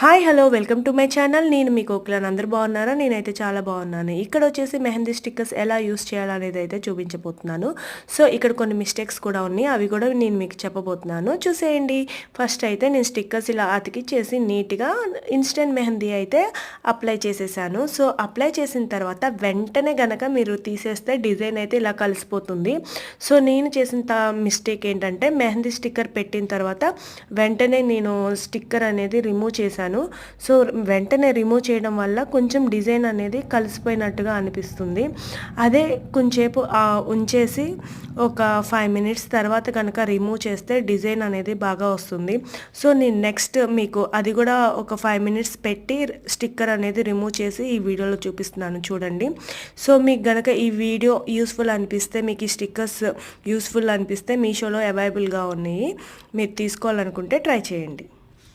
Hi hello welcome to my channel. నేను మీ కోకిలని. అందరూ బాగున్నారా? నేనైతే చాలా బాగున్నాను. ఇక్కడ వచ్చేసి మెహందీ స్టిక్కర్స్ ఎలా యూస్ చేయాలనేది అయితే చూపించబోతున్నాను. సో ఇక్కడ కొన్ని మిస్టేక్స్ కూడా ఉన్నాయి, అవి కూడా నేను మీకు చెప్పబోతున్నాను, చూసేయండి. ఫస్ట్ అయితే నేను స్టిక్కర్స్ ఇలా అతికిచ్చేసి నీట్గా ఇన్స్టెంట్ మెహందీ అయితే అప్లై చేసేసాను. సో అప్లై చేసిన తర్వాత వెంటనే గనక మీరు తీసేస్తే డిజైన్ అయితే ఇలా కలిసిపోతుంది. సో నేను చేసిన మిస్టేక్ ఏంటంటే మెహందీ స్టిక్కర్ పెట్టిన తర్వాత వెంటనే నేను స్టిక్కర్ అనేది రిమూవ్ చేశాను. సో వెంటనే రిమూవ్ చేయడం వల్ల కొంచెం డిజైన్ అనేది కలిసిపోయినట్టుగా అనిపిస్తుంది. అదే కొంచెంసేపు ఉంచేసి ఒక 5 మినిట్స్ తర్వాత కనుక రిమూవ్ చేస్తే డిజైన్ అనేది బాగా వస్తుంది. సో నేను నెక్స్ట్ మీకు అది కూడా ఒక 5 మినిట్స్ పెట్టి స్టిక్కర్ అనేది రిమూవ్ చేసి ఈ వీడియోలో చూపిస్తున్నాను, చూడండి. సో మీకు గనక ఈ వీడియో యూస్ఫుల్ అనిపిస్తే, మీకు ఈ స్టిక్కర్స్ యూస్ఫుల్ అనిపిస్తే మీషోలో అవైలబుల్గా ఉన్నాయి, మీరు తీసుకోవాలనుకుంటే ట్రై చేయండి.